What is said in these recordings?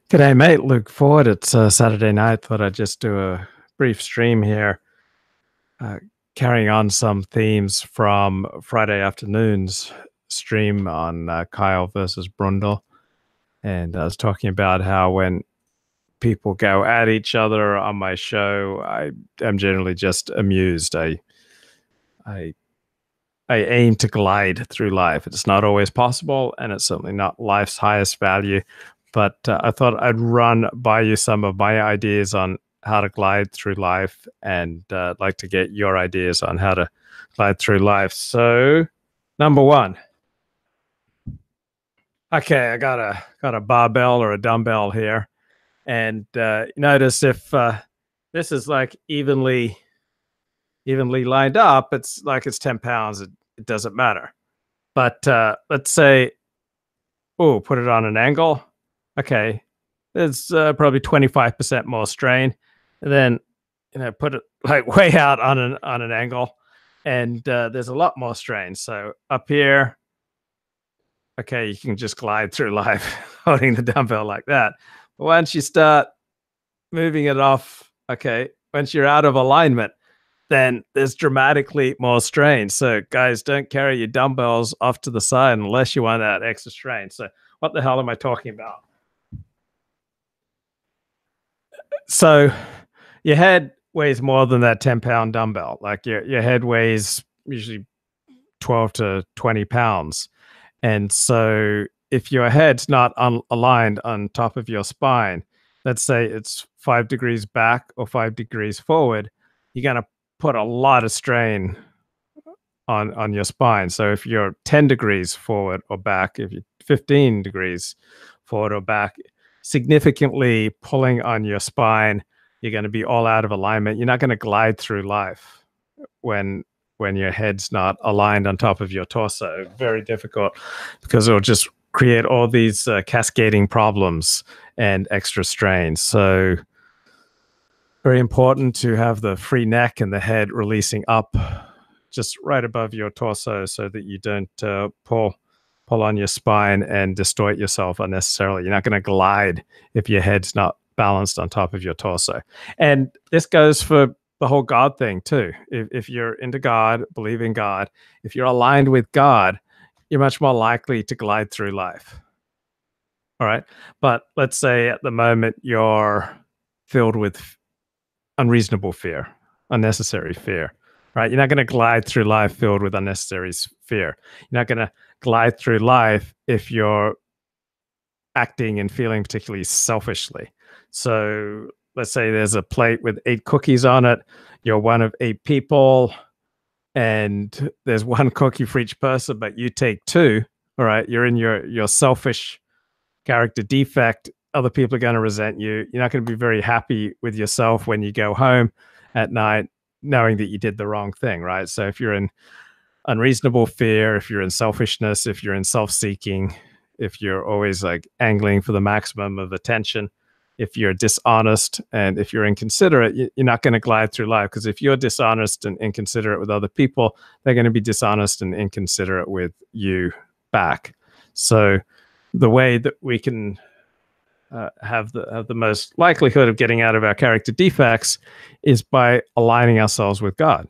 G'day, mate. Luke Ford. It's Saturday night. Thought I'd just do a brief stream here, uh, carrying on some themes from Friday afternoon's stream on Kyle versus Brundle. And I was talking about how when people go at each other on my show, I am generally just amused. I, I aim to glide through life. It's not always possible, and it's certainly not life's highest value. But I thought I'd run by you some of my ideas on how to glide through life, and I'd like to get your ideas on how to glide through life. So, number one, okay, I got a barbell or a dumbbell here, and notice if this is like evenly lined up, it's like it's 10 pounds. It doesn't matter. But let's say, oh, put it on an angle. Okay, there's probably 25% more strain. And then, put it like way out on an angle, and there's a lot more strain. So up here, okay, you can just glide through life holding the dumbbell like that. But once you start moving it off, okay, once you're out of alignment, then there's dramatically more strain. So guys, don't carry your dumbbells off to the side unless you want that extra strain. So what the hell am I talking about? So your head weighs more than that 10-pound dumbbell. Like your head weighs usually 12 to 20 pounds. And so if your head's not aligned on top of your spine, let's say it's 5 degrees back or 5 degrees forward, you're going to put a lot of strain on your spine. So if you're 10 degrees forward or back, if you're 15 degrees forward or back, significantly pulling on your spine, you're going to be all out of alignment. You're not going to glide through life when your head's not aligned on top of your torso. Very difficult, because it'll just create all these cascading problems and extra strain. So very important to have the free neck and the head releasing up just right above your torso, so that you don't pull on your spine and distort yourself unnecessarily. You're not going to glide if your head's not balanced on top of your torso. And this goes for the whole God thing too. If you're into God, believe in God, if you're aligned with God, you're much more likely to glide through life. All right. But let's say at the moment you're filled with unreasonable fear, unnecessary fear, right? You're not going to glide through life filled with unnecessary fear. You're not going to glide through life if you're acting and feeling particularly selfishly. So let's say there's a plate with 8 cookies on it. You're one of 8 people, and there's 1 cookie for each person, but you take 2. All right, you're in your selfish character defect. Other people are going to resent you. You're not going to be very happy with yourself when you go home at night, knowing that you did the wrong thing, right? So if you're in unreasonable fear, if you're in selfishness, if you're in self-seeking, if you're always like angling for the maximum of attention, if you're dishonest, and if you're inconsiderate, you're not going to glide through life. Because if you're dishonest and inconsiderate with other people, they're going to be dishonest and inconsiderate with you back. So the way that we can have the most likelihood of getting out of our character defects is by aligning ourselves with God.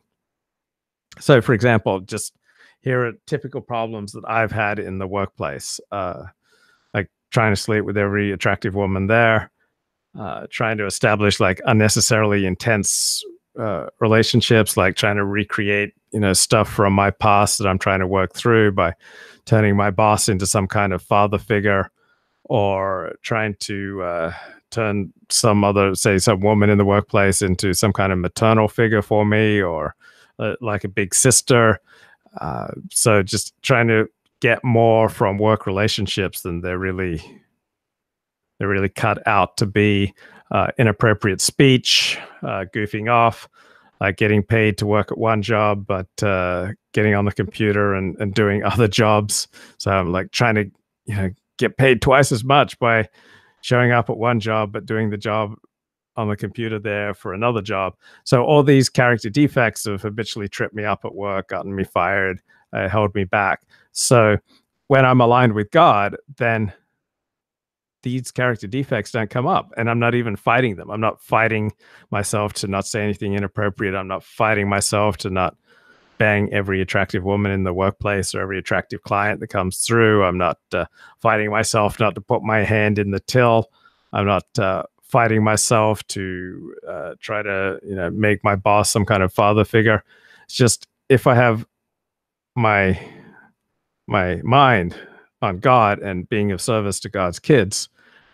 So, for example, just here are typical problems that I've had in the workplace, like trying to sleep with every attractive woman there, trying to establish like unnecessarily intense relationships, like trying to recreate, stuff from my past that I'm trying to work through by turning my boss into some kind of father figure, or trying to turn some woman in the workplace into some kind of maternal figure for me, or like a big sister. So just trying to get more from work relationships than they're really cut out to be. Inappropriate speech, goofing off, like getting paid to work at one job, but getting on the computer and doing other jobs. So I'm like trying to, get paid twice as much by showing up at one job, but doing the job on the computer there for another job. So all these character defects have habitually tripped me up at work, gotten me fired, held me back. So when I'm aligned with God, then these character defects don't come up, and I'm not even fighting them. I'm not fighting myself to not say anything inappropriate. I'm not fighting myself to not bang every attractive woman in the workplace or every attractive client that comes through. I'm not fighting myself not to put my hand in the till. I'm not fighting myself to try to make my boss some kind of father figure. It's just, if I have my mind on God and being of service to God's kids,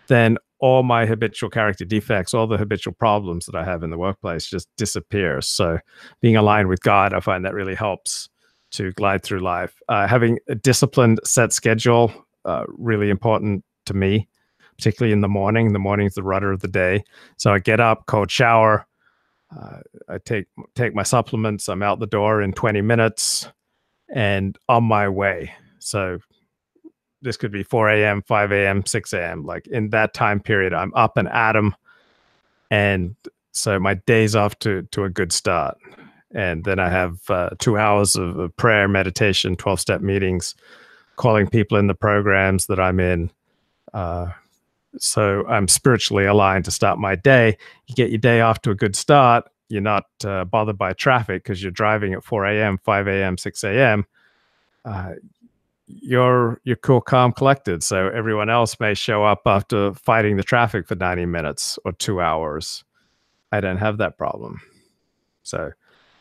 then all my habitual character defects, all the habitual problems that I have in the workplace just disappear. So being aligned with God, I find that really helps to glide through life. Having a disciplined set schedule, really important to me, particularly in the morning. The morning's the rudder of the day. So I get up, cold shower, I take my supplements, I'm out the door in 20 minutes and on my way. So this could be 4 a.m., 5 a.m., 6 a.m. Like in that time period, I'm up and at 'em. And so my day's off to a good start. And then I have 2 hours of prayer, meditation, 12-step meetings, calling people in the programs that I'm in. So I'm spiritually aligned to start my day. You get your day off to a good start. You're not bothered by traffic because you're driving at 4 a.m., 5 a.m., 6 a.m. You're cool, calm, collected. So everyone else may show up after fighting the traffic for 90 minutes or 2 hours. I don't have that problem. So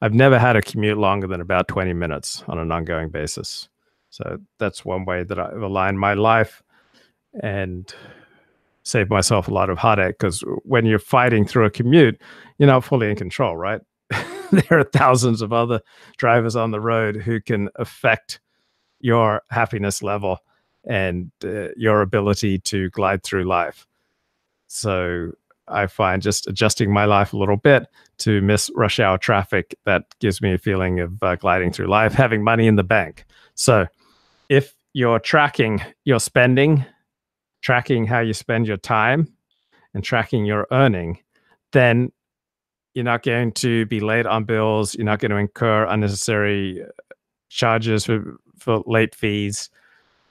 I've never had a commute longer than about 20 minutes on an ongoing basis. So that's one way that I've aligned my life and saved myself a lot of heartache, because when you're fighting through a commute, you're not fully in control, right? There are thousands of other drivers on the road who can affect your happiness level and your ability to glide through life. So I find just adjusting my life a little bit to miss rush hour traffic, that gives me a feeling of gliding through life, having money in the bank. So if you're tracking your spending, tracking how you spend your time, and tracking your earning, then you're not going to be late on bills. You're not going to incur unnecessary charges for late fees,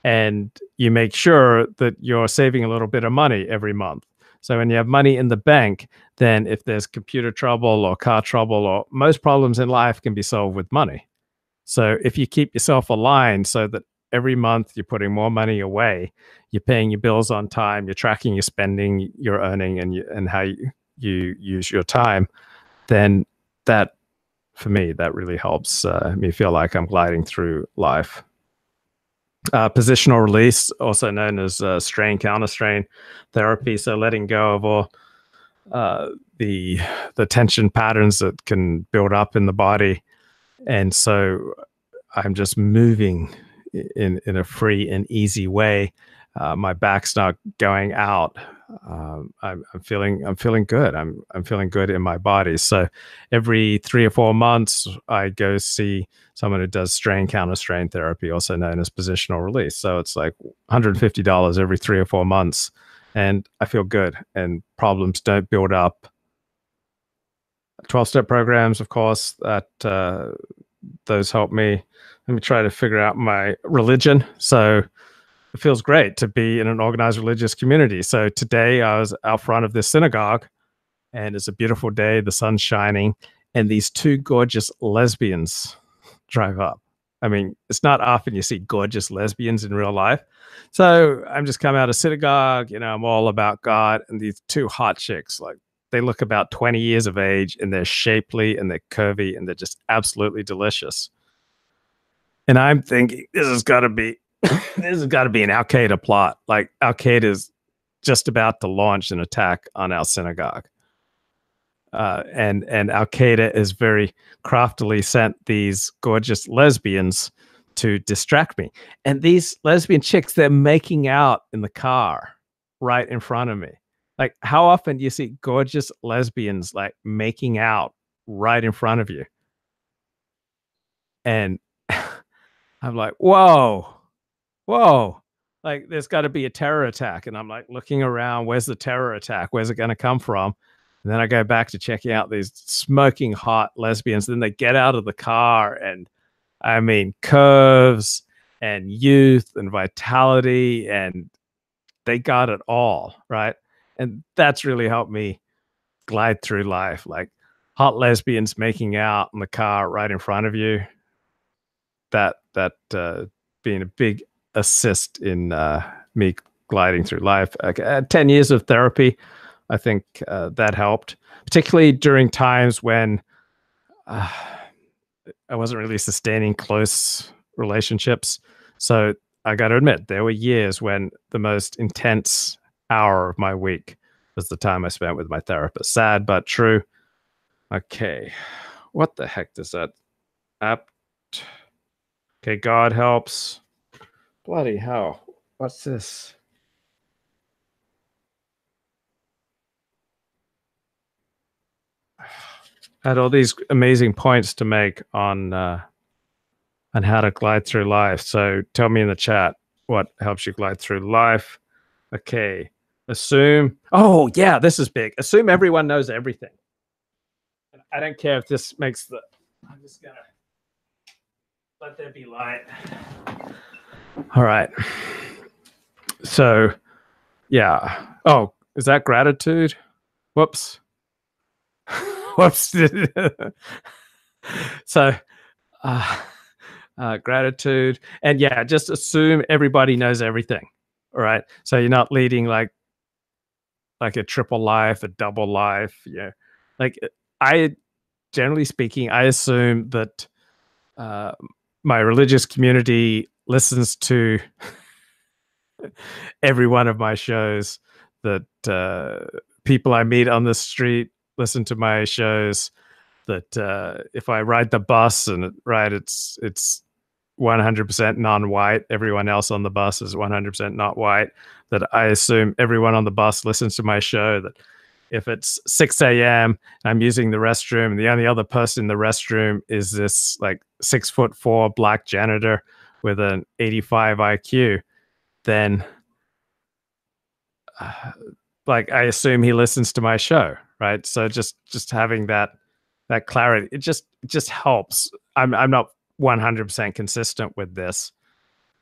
and you make sure that you're saving a little bit of money every month. So when you have money in the bank, then if there's computer trouble or car trouble, or most problems in life can be solved with money. So if you keep yourself aligned so that every month you're putting more money away, you're paying your bills on time, you're tracking your spending, your earning, and how you use your time, then that, for me, that really helps me feel like I'm gliding through life. Positional release, also known as strain counter-strain therapy. So letting go of all the tension patterns that can build up in the body. And so I'm just moving in a free and easy way. My back's not going out. I'm feeling good. I'm feeling good in my body. So every 3 or 4 months, I go see someone who does strain counter-strain therapy, also known as positional release. So it's like $150 every 3 or 4 months, and I feel good, and problems don't build up. 12-step programs, of course, that those help me. Let me try to figure out my religion. So it feels great to be in an organized religious community. So today I was out front of this synagogue, and it's a beautiful day. The sun's shining, and these 2 gorgeous lesbians drive up. I mean, it's not often you see gorgeous lesbians in real life. So I'm just coming out of synagogue, I'm all about God, and these 2 hot chicks, like, they look about 20 years of age, and they're shapely and they're curvy and they're just absolutely delicious. And I'm thinking, this has got to be an Al Qaeda plot. Like, Al Qaeda is just about to launch an attack on our synagogue. And Al Qaeda is very craftily sent these gorgeous lesbians to distract me. And these lesbian chicks, they're making out in the car right in front of me. Like, how often do you see gorgeous lesbians like making out right in front of you? And I'm like, whoa. Like, there's got to be a terror attack. And I'm like looking around, where's the terror attack? Where's it going to come from? And then I go back to checking out these smoking hot lesbians. Then they get out of the car, and I mean, curves and youth and vitality and they got it all, right? And that's really helped me glide through life. Like hot lesbians making out in the car right in front of you. That being a big assist in me gliding through life. 10 years of therapy, I think that helped, particularly during times when I wasn't really sustaining close relationships. So I got to admit, there were years when the most intense hour of my week was the time I spent with my therapist. Sad, but true. Okay. What the heck does that app? Okay, God helps. Bloody hell. What's this? I had all these amazing points to make on how to glide through life. So tell me in the chat what helps you glide through life. Okay. Assume. Oh, yeah, this is big. Assume everyone knows everything. I don't care if this makes the. I'm just going to let there be light. All right. So, yeah. Oh, is that gratitude? Whoops. Whoops. So, gratitude. And yeah, just assume everybody knows everything. All right. So you're not leading like a triple life, a double life. Yeah. Like I, generally speaking, I assume that my religious community listens to every one of my shows, that people I meet on the street listen to my shows, that if I ride the bus and it's 100% non-white, everyone else on the bus is 100% not white, that I assume everyone on the bus listens to my show, that if it's 6 a.m. and I'm using the restroom and the only other person in the restroom is this like 6'4" black janitor with an 85 IQ, then like I assume he listens to my show, right? So just having that clarity, it just helps. I'm not 100% consistent with this,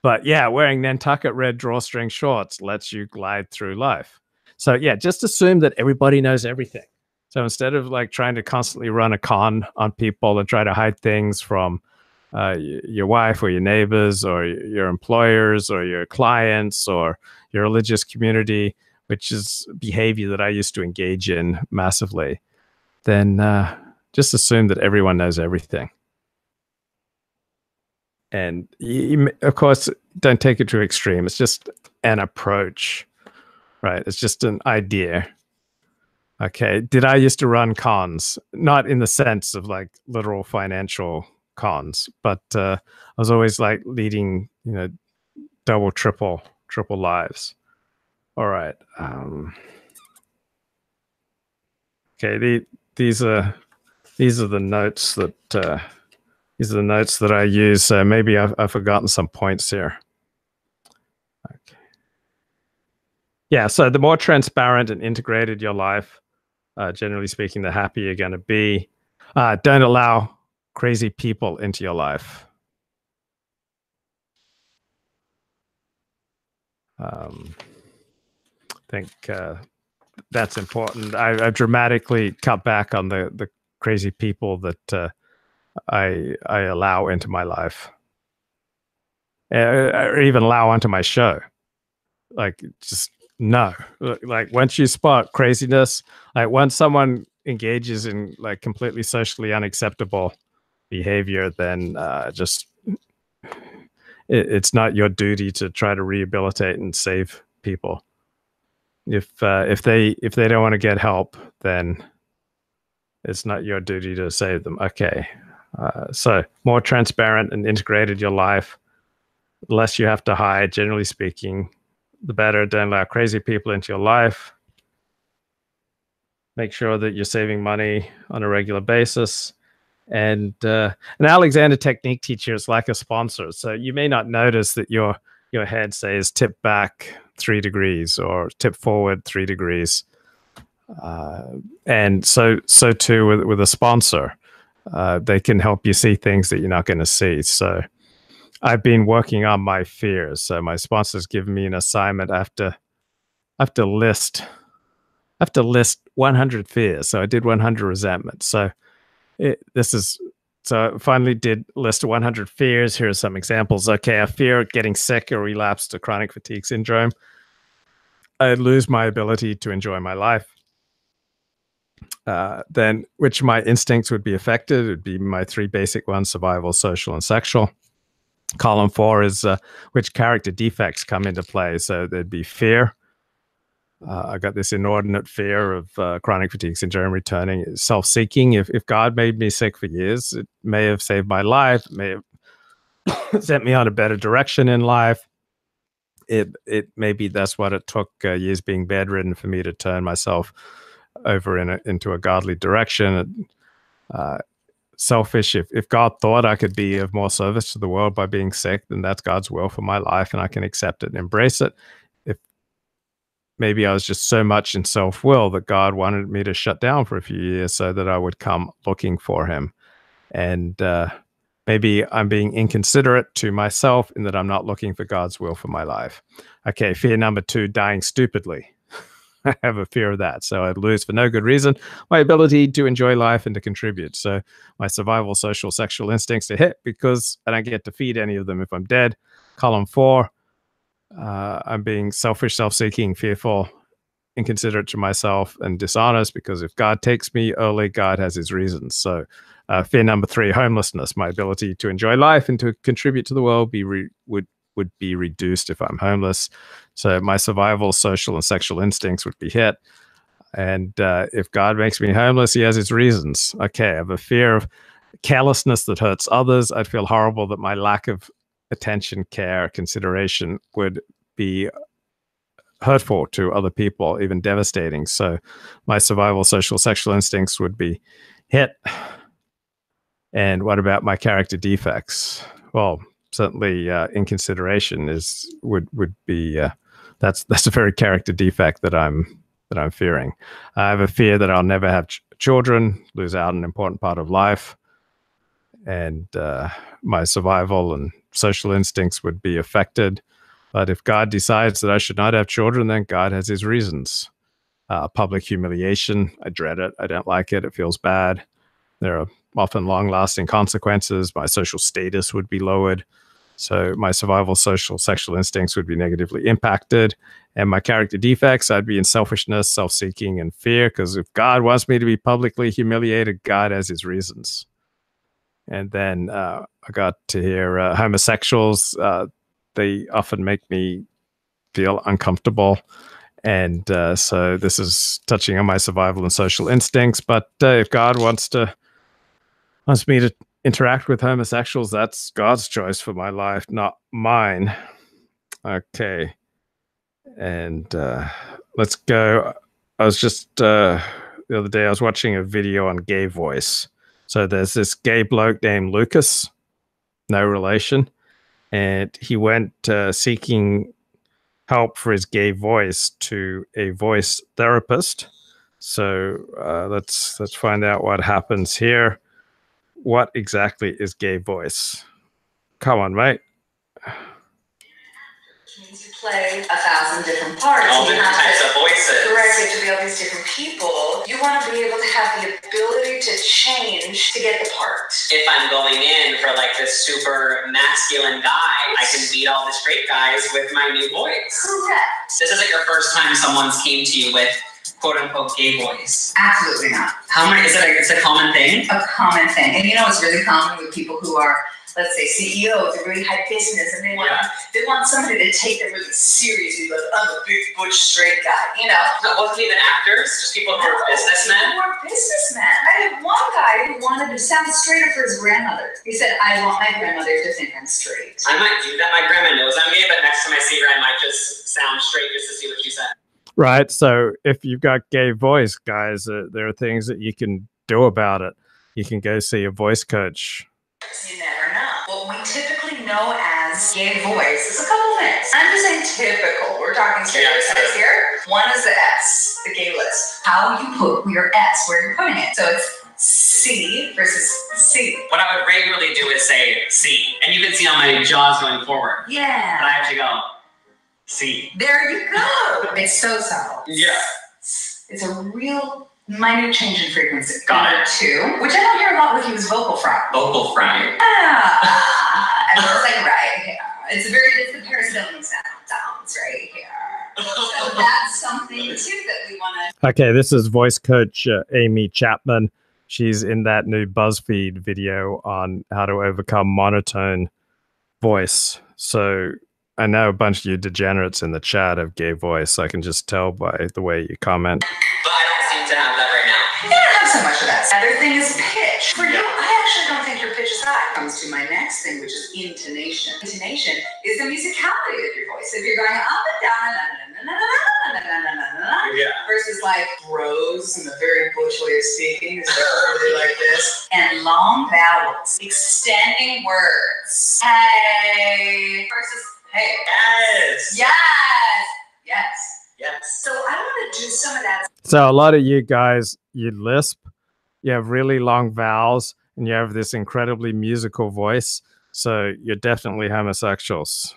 but yeah, wearing Nantucket red drawstring shorts lets you glide through life. So yeah, just assume that everybody knows everything. So instead of like trying to constantly run a con on people and try to hide things from your wife or your neighbors or your employers or your clients or your religious community, which is behavior that I used to engage in massively, then just assume that everyone knows everything. And of course, don't take it to extreme. It's just an approach, right? It's just an idea. Okay. Did I used to run cons? Not in the sense of like literal financial cons, but I was always like leading, double, triple lives. All right. Okay. These are the notes that these are the notes that I use. So maybe I've forgotten some points here. Okay. Yeah. So the more transparent and integrated your life, generally speaking, the happier you're going to be. Don't allow crazy people into your life. I think that's important. I've dramatically cut back on the crazy people that I allow into my life, or even allow onto my show. Like, just no. Like, once you spot craziness, like once someone engages in like completely socially unacceptable behavior, then it's not your duty to try to rehabilitate and save people. If they don't want to get help, then it's not your duty to save them. Okay. So more transparent and integrated your life, the less you have to hide, generally speaking, the better. Don't allow crazy people into your life. Make sure that you're saving money on a regular basis. And an Alexander Technique teacher is like a sponsor. So you may not notice that your head says tip back 3 degrees or tip forward 3 degrees. And so too with a sponsor. They can help you see things that you're not going to see. So I've been working on my fears. So my sponsor's given me an assignment. I have to have to list 100 fears. So I did 100 resentments. So so I finally did list 100 fears. Here are some examples. Okay, I fear getting sick or relapse to chronic fatigue syndrome. I'd lose my ability to enjoy my life. Then which my instincts would be affected. It would be my 3 basic ones: survival, social, and sexual. Column 4 is which character defects come into play. So there'd be fear. I got this inordinate fear of chronic fatigue syndrome returning. Self-seeking. If God made me sick for years, it may have saved my life. It may have sent me on a better direction in life. It maybe that's what it took, years being bedridden, for me to turn myself over into a godly direction. Selfish. If God thought I could be of more service to the world by being sick, then that's God's will for my life, and I can accept it and embrace it. If maybe I was just so much in self-will that God wanted me to shut down for a few years so that I would come looking for him. And maybe I'm being inconsiderate to myself in that I'm not looking for God's will for my life. Okay, fear number 2, dying stupidly. I have a fear of that. So I'd lose, for no good reason, my ability to enjoy life and to contribute. So my survival, social, sexual instincts are hit because I don't get to feed any of them if I'm dead. Column 4, I'm being selfish, self-seeking, fearful, inconsiderate to myself, and dishonest, because if God takes me early, God has his reasons. So fear number 3, homelessness. My ability to enjoy life and to contribute to the world would be reduced if I'm homeless. So my survival, social, and sexual instincts would be hit. And if God makes me homeless, he has his reasons. Okay, I have a fear of carelessness that hurts others. I'd feel horrible that my lack of attention, care, consideration would be hurtful to other people, even devastating. So my survival, social, sexual instincts would be hit. And what about my character defects? Well, certainly inconsideration would be that's a very character defect that I'm fearing. I have a fear that I'll never have children, lose out an important part of life, and my survival and social instincts would be affected. But if God decides that I should not have children, then God has his reasons. Public humiliation, I dread it. I don't like it. It feels bad. There are often long-lasting consequences. My social status would be lowered. So my survival, social, sexual instincts would be negatively impacted. And my character defects, I'd be in selfishness, self-seeking, and fear, because if God wants me to be publicly humiliated, God has his reasons. And then I got to hear homosexuals. They often make me feel uncomfortable. And so this is touching on my survival and social instincts. But if God wants me to interact with homosexuals, that's God's choice for my life, not mine. Okay. And let's go. I was just, the other day, I was watching a video on Gay Voice. So there's this gay bloke named Lucas, no relation. And he went seeking help for his gay voice to a voice therapist. So let's find out what happens here. What exactly is gay voice? Come on, mate. Means you play 1,000 different parts. All different types of voices. Correct. You have to be all these different people. You want to be able to have the ability to change to get the part. If I'm going in for like this super masculine guy, I can beat all the straight guys with my new voice. Correct. This isn't your first time someone's came to you with quote-unquote gay voice. Absolutely not. How many? It's a common thing? A common thing. And you know, it's really common with people who are, let's say, CEOs, they're really high business, and they want somebody to take them really seriously. Like, I'm a big butch straight guy, you know. No, it wasn't even actors, just people who were businessmen. Who were businessmen. I had one guy who wanted to sound straighter for his grandmother. He said, I want my grandmother to think I'm straight. I might do that. My grandma knows I'm gay, but next time I see her, I might just sound straight just to see what she said. Right. So if you've got gay voice, guys, there are things that you can do about it. You can go see a voice coach. You never know. What we typically know as gay voice is a couple things. I'm just saying typical. We're talking stereotypes here. One is the S, the gay list. How you put your S, where you're putting it. So it's C versus C. What I would regularly do is say C. And you can see on my jaws going forward. Yeah. But I have to go C. There you go. It's so subtle. Yeah. It's a real minute change in frequency. Got Number it. 2, which I don't hear a lot with you, is vocal fry. Vocal fry. Ah, and it's like right here. It's the parasitical sounds right here. So that's something too that we want to. Okay, this is voice coach Amy Chapman. She's in that new BuzzFeed video on how to overcome monotone voice. So I know a bunch of you degenerates in the chat have gay voice. I can just tell by the way you comment. But I don't seem to have that right now. You don't have so much of that. Other thing is pitch. For you, I actually don't think your pitch is high. Comes to my next thing, which is intonation. Intonation is the musicality of your voice. If you're going up and down, versus like rose in a very butch way of speaking, is really like this, and long vowels, extending words. Hey versus hey. Yes. Yes. Yes. Yes. So I want to do some of that. So a lot of you guys, you lisp, you have really long vowels, and you have this incredibly musical voice. So you're definitely homosexuals.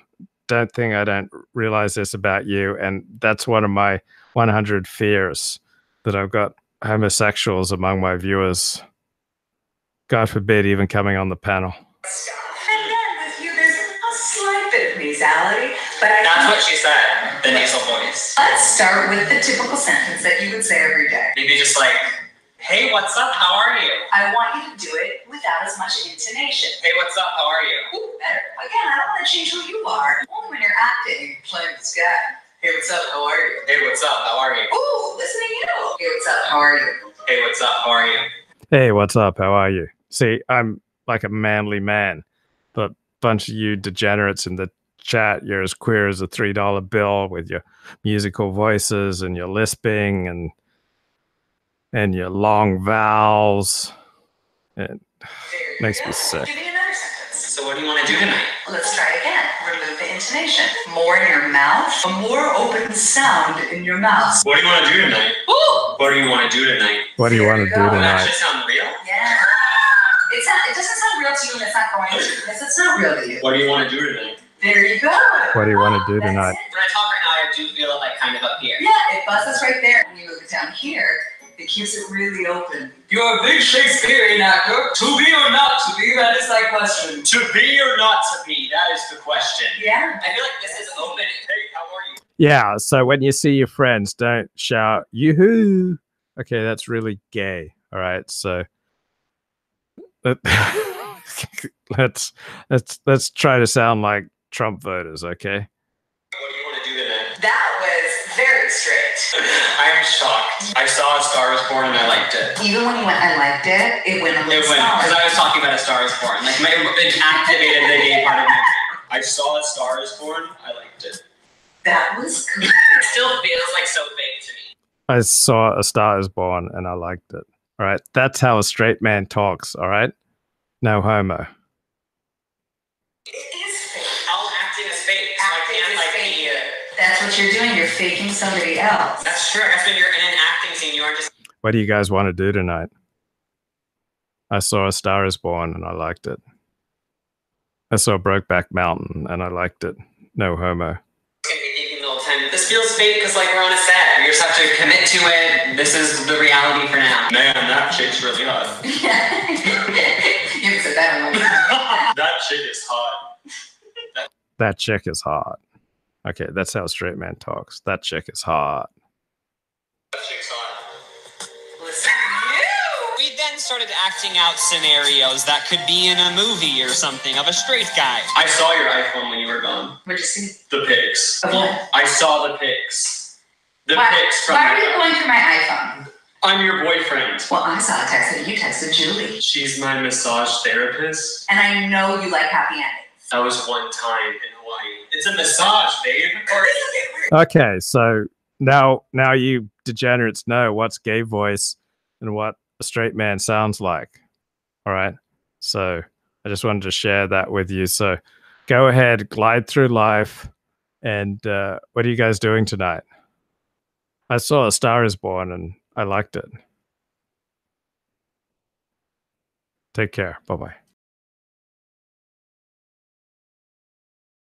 Don't think I don't realize this about you. And that's one of my 100 fears, that I've got homosexuals among my viewers. God forbid even coming on the panel. And then with you, there's a slight bit of nasality, but That's what she said. The nasal voice. Let's start with the typical sentence that you would say every day. Maybe just like, hey, what's up? How are you? I want you to do it without as much intonation. Hey, what's up? How are you? Ooh, better. Again, I don't want to change who you are. Only when you're acting, playing this guy. Hey, what's up? How are you? Hey, what's up? How are you? Ooh, listen to you. Hey, what's up? How are you? Hey, what's up? How are you? Hey, what's up? How are you? See, I'm like a manly man, but a bunch of you degenerates in the chat, you're as queer as a $3 bill with your musical voices and your lisping and your long vowels. It makes me sick. Give me another sentence. So what do you want to do tonight? Let's try again. Remove the intonation. More in your mouth. A more open sound in your mouth. What do you want to do tonight? Ooh. What do you want to do tonight? What do you want to do Does that tonight? actually sound real? Yeah. It doesn't sound real to you, and it's not going to, because it's not real to you. What do you want to do tonight? There you go. What do you want to do That's tonight? it. When I talk right now, I do feel it like kind of up here. Yeah, it buzzes right there. When you move it down here, it keeps it really open. You're a big Shakespearean actor. To be or not to be, that is my question. To be or not to be, that is the question. Yeah. I feel like this is opening. Hey, how are you? Yeah, so when you see your friends, don't shout, yoo-hoo. Okay, that's really gay. All right, so let's try to sound like Trump voters, okay? What do you want to do tonight? That was very straight. I'm shocked. I saw A Star Is Born and I liked it. Even when you went, I liked it, it went a little Because solid. I was talking about A Star Is Born. Like, it activated the gay part of me. I saw A Star Is Born. I liked it. That was good. It still feels like so fake to me. I saw A Star Is Born and I liked it. All right, that's how a straight man talks, all right? No homo. It is fake. All acting is fake. So I Acting can't, is like, fake. be That's what you're doing. You're faking somebody else. That's true. I guess when you're in an acting scene, you are just. What do you guys want to do tonight? I saw A Star Is Born and I liked it. I saw Brokeback Mountain and I liked it. No homo. Gonna be taking a little time. This feels fake because like we're on a set. We just have to commit to it. This is the reality for now. Man, that chick's really hot. You haven't said that in a while. That chick is hot. That chick is hot. Okay, that's how a straight man talks. That chick is hot. That chick's hot. Listen to you. We then started acting out scenarios that could be in a movie or something of a straight guy. I saw your iPhone when you were gone. What'd you see? The pics. Of what? I saw the pics. The Why, pics from why are my you phone. going through my iPhone? I'm your boyfriend. Well, I saw a text that you texted Julie. She's my massage therapist. And I know you like happy endings. That was one time in Hawaii. It's a massage, babe. Okay, so now you degenerates know what's gay voice and what a straight man sounds like. All right. So I just wanted to share that with you. So go ahead, glide through life. And what are you guys doing tonight? I saw A Star Is Born and I liked it. Take care. Bye-bye.